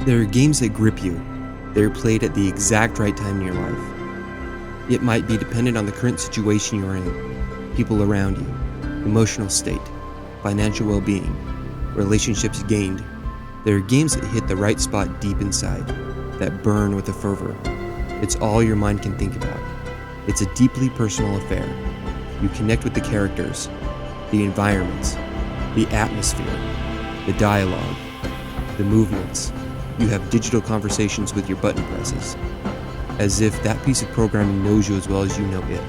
There are games that grip you. They are played at the exact right time in your life. It might be dependent on the current situation you're in, people around you, emotional state, financial well-being, relationships gained. There are games that hit the right spot deep inside, that burn with a fervor. It's all your mind can think about. It's a deeply personal affair. You connect with the characters, the environments, the atmosphere, the dialogue, the movements. You have digital conversations with your button presses, as if that piece of programming knows you as well as you know it.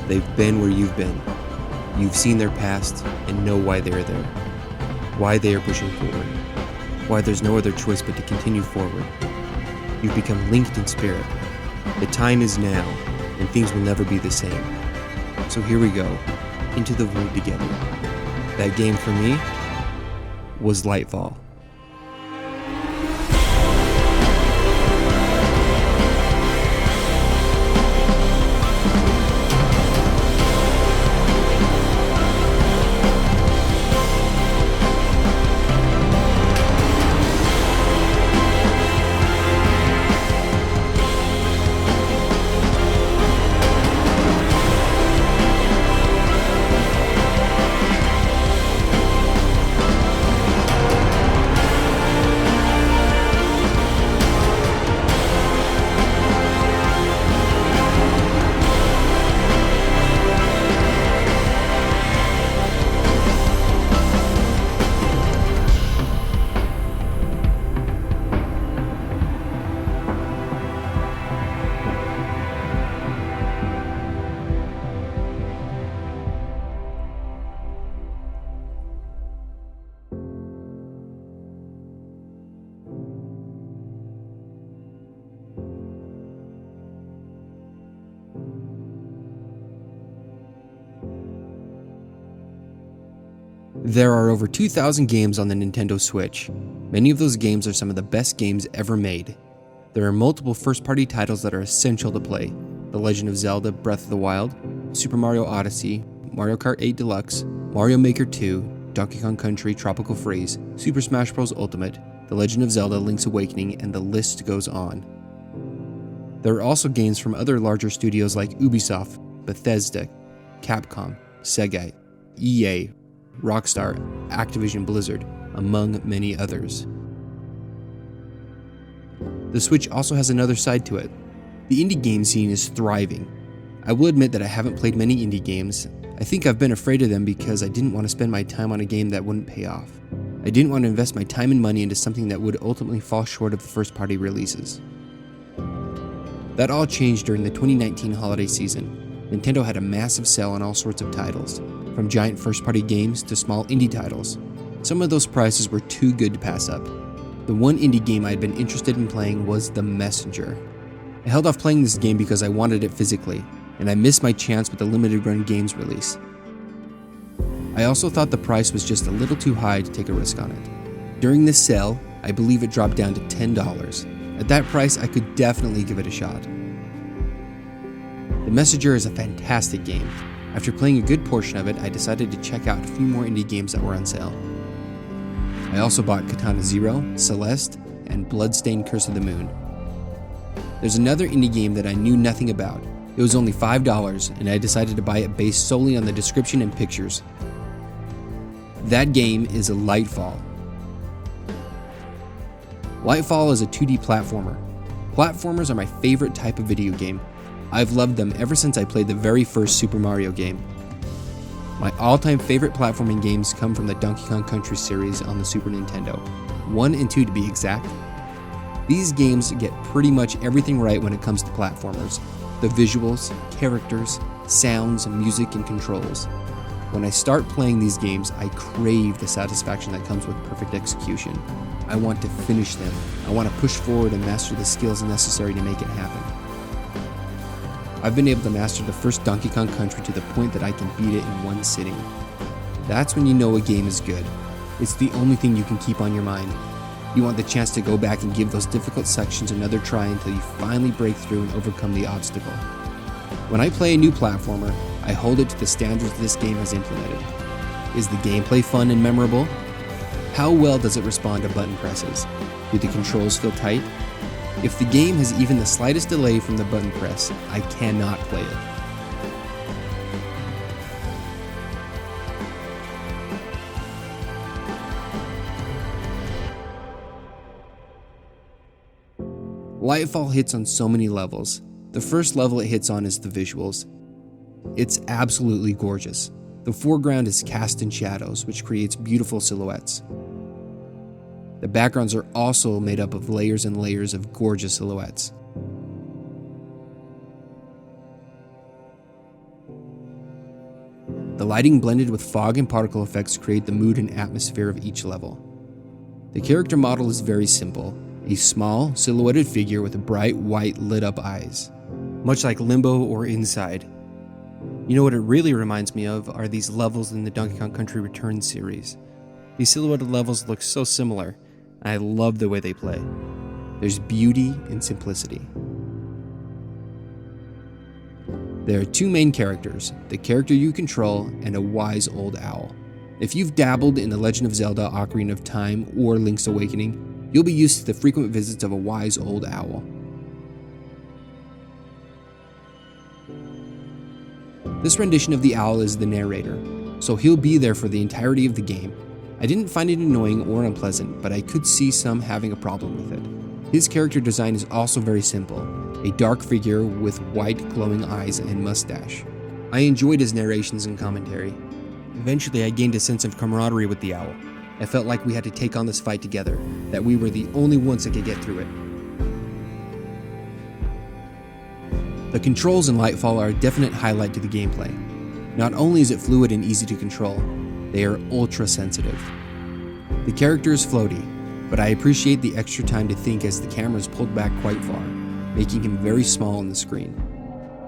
They've been where you've been. You've seen their past and know why they're there, why they are pushing forward, why there's no other choice but to continue forward. You've become linked in spirit. The time is now, and things will never be the same. So here we go, into the void together. That game for me was Lightfall. There are over 2,000 games on the Nintendo Switch. Many of those games are some of the best games ever made. There are multiple first-party titles that are essential to play. The Legend of Zelda Breath of the Wild, Super Mario Odyssey, Mario Kart 8 Deluxe, Mario Maker 2, Donkey Kong Country Tropical Freeze, Super Smash Bros. Ultimate, The Legend of Zelda Link's Awakening, and the list goes on. There are also games from other larger studios like Ubisoft, Bethesda, Capcom, Sega, EA, Rockstar, Activision Blizzard, among many others. The Switch also has another side to it. The indie game scene is thriving. I will admit that I haven't played many indie games. I think I've been afraid of them because I didn't want to spend my time on a game that wouldn't pay off. I didn't want to invest my time and money into something that would ultimately fall short of the first-party releases. That all changed during the 2019 holiday season. Nintendo had a massive sale on all sorts of titles, from giant first-party games to small indie titles. Some of those prices were too good to pass up. The one indie game I had been interested in playing was The Messenger. I held off playing this game because I wanted it physically, and I missed my chance with the limited run games release. I also thought the price was just a little too high to take a risk on it. During this sale, I believe it dropped down to $10. At that price, I could definitely give it a shot. The Messenger is a fantastic game. After playing a good portion of it, I decided to check out a few more indie games that were on sale. I also bought Katana Zero, Celeste, and Bloodstained Curse of the Moon. There's another indie game that I knew nothing about. It was only $5, and I decided to buy it based solely on the description and pictures. That game is Lightfall. Lightfall is a 2D platformer. Platformers are my favorite type of video game. I've loved them ever since I played the very first Super Mario game. My all-time favorite platforming games come from the Donkey Kong Country series on the Super Nintendo, 1 and 2 to be exact. These games get pretty much everything right when it comes to platformers. The visuals, characters, sounds, music, and controls. When I start playing these games, I crave the satisfaction that comes with perfect execution. I want to finish them. I want to push forward and master the skills necessary to make it happen. I've been able to master the first Donkey Kong Country to the point that I can beat it in one sitting. That's when you know a game is good. It's the only thing you can keep on your mind. You want the chance to go back and give those difficult sections another try until you finally break through and overcome the obstacle. When I play a new platformer, I hold it to the standards this game has implemented. Is the gameplay fun and memorable? How well does it respond to button presses? Do the controls feel tight? If the game has even the slightest delay from the button press, I cannot play it. Lightfall hits on so many levels. The first level it hits on is the visuals. It's absolutely gorgeous. The foreground is cast in shadows, which creates beautiful silhouettes. The backgrounds are also made up of layers and layers of gorgeous silhouettes. The lighting blended with fog and particle effects create the mood and atmosphere of each level. The character model is very simple, a small, silhouetted figure with bright, white, lit-up eyes, much like Limbo or Inside. You know what it really reminds me of are these levels in the Donkey Kong Country Returns series. These silhouetted levels look so similar, and I love the way they play. There's beauty in simplicity. There are two main characters, the character you control and a wise old owl. If you've dabbled in The Legend of Zelda: Ocarina of Time or Link's Awakening, you'll be used to the frequent visits of a wise old owl. This rendition of the owl is the narrator, so he'll be there for the entirety of the game. I didn't find it annoying or unpleasant, but I could see some having a problem with it. His character design is also very simple, a dark figure with white glowing eyes and mustache. I enjoyed his narrations and commentary. Eventually I gained a sense of camaraderie with the owl. I felt like we had to take on this fight together, that we were the only ones that could get through it. The controls in Lightfall are a definite highlight to the gameplay. Not only is it fluid and easy to control, they are ultra sensitive. The character is floaty, but I appreciate the extra time to think as the camera is pulled back quite far, making him very small on the screen.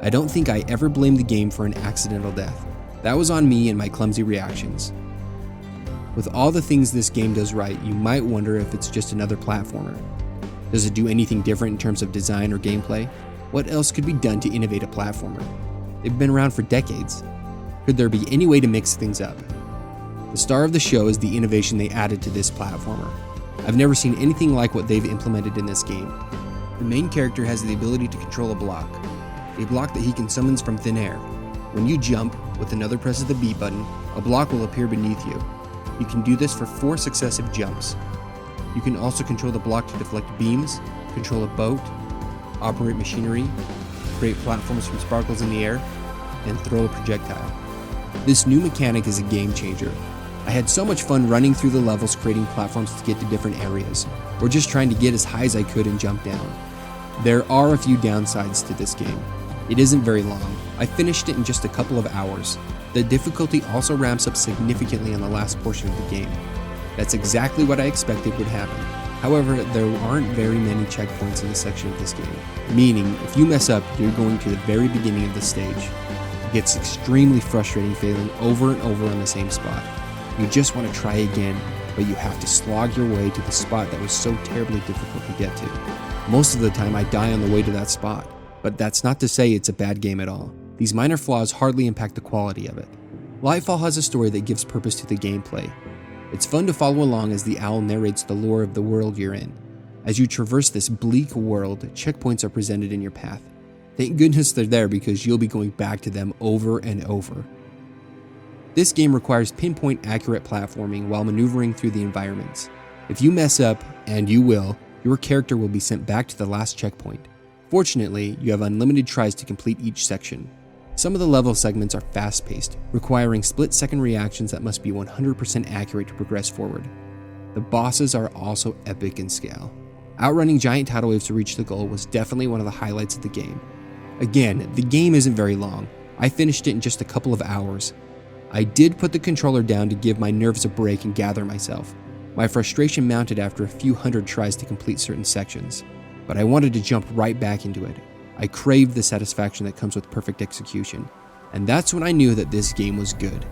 I don't think I ever blamed the game for an accidental death. That was on me and my clumsy reactions. With all the things this game does right, you might wonder if it's just another platformer. Does it do anything different in terms of design or gameplay? What else could be done to innovate a platformer? They've been around for decades. Could there be any way to mix things up? The star of the show is the innovation they added to this platformer. I've never seen anything like what they've implemented in this game. The main character has the ability to control a block that he can summon from thin air. When you jump, with another press of the B button, a block will appear beneath you. You can do this for 4 successive jumps. You can also control the block to deflect beams, control a boat, operate machinery, create platforms from sparkles in the air, and throw a projectile. This new mechanic is a game changer. I had so much fun running through the levels creating platforms to get to different areas, or just trying to get as high as I could and jump down. There are a few downsides to this game. It isn't very long. I finished it in just a couple of hours. The difficulty also ramps up significantly on the last portion of the game. That's exactly what I expected would happen. However, there aren't very many checkpoints in this section of this game, meaning if you mess up, you're going to the very beginning of the stage. It gets extremely frustrating failing over and over on the same spot. You just want to try again, but you have to slog your way to the spot that was so terribly difficult to get to. Most of the time I die on the way to that spot, but that's not to say it's a bad game at all. These minor flaws hardly impact the quality of it. Lightfall has a story that gives purpose to the gameplay. It's fun to follow along as the owl narrates the lore of the world you're in. As you traverse this bleak world, checkpoints are presented in your path. Thank goodness they're there because you'll be going back to them over and over. This game requires pinpoint accurate platforming while maneuvering through the environments. If you mess up, and you will, your character will be sent back to the last checkpoint. Fortunately, you have unlimited tries to complete each section. Some of the level segments are fast-paced, requiring split-second reactions that must be 100% accurate to progress forward. The bosses are also epic in scale. Outrunning giant tidal waves to reach the goal was definitely one of the highlights of the game. Again, the game isn't very long. I finished it in just a couple of hours. I did put the controller down to give my nerves a break and gather myself. My frustration mounted after a few hundred tries to complete certain sections, but I wanted to jump right back into it. I craved the satisfaction that comes with perfect execution, and that's when I knew that this game was good.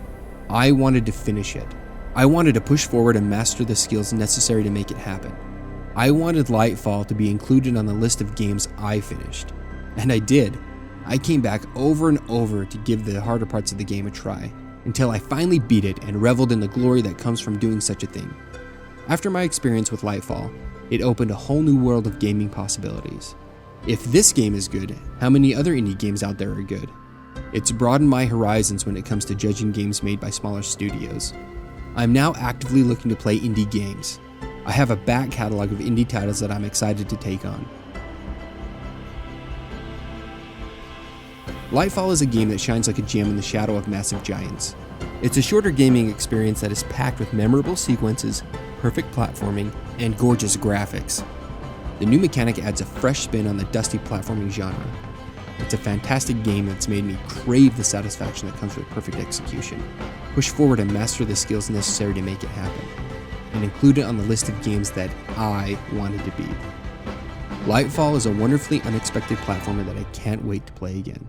I wanted to finish it. I wanted to push forward and master the skills necessary to make it happen. I wanted Lightfall to be included on the list of games I finished, and I did. I came back over and over to give the harder parts of the game a try, until I finally beat it and reveled in the glory that comes from doing such a thing. After my experience with Lightfall, It opened a whole new world of gaming possibilities. If this game is good, how many other indie games out there are good? It's broadened my horizons when it comes to judging games made by smaller studios. I'm now actively looking to play indie games. I have a back catalog of indie titles that I'm excited to take on. Lightfall is a game that shines like a gem in the shadow of massive giants. It's a shorter gaming experience that is packed with memorable sequences, perfect platforming, and gorgeous graphics. The new mechanic adds a fresh spin on the dusty platforming genre. It's a fantastic game that's made me crave the satisfaction that comes with perfect execution, push forward and master the skills necessary to make it happen, and include it on the list of games that I wanted to beat. Lightfall is a wonderfully unexpected platformer that I can't wait to play again.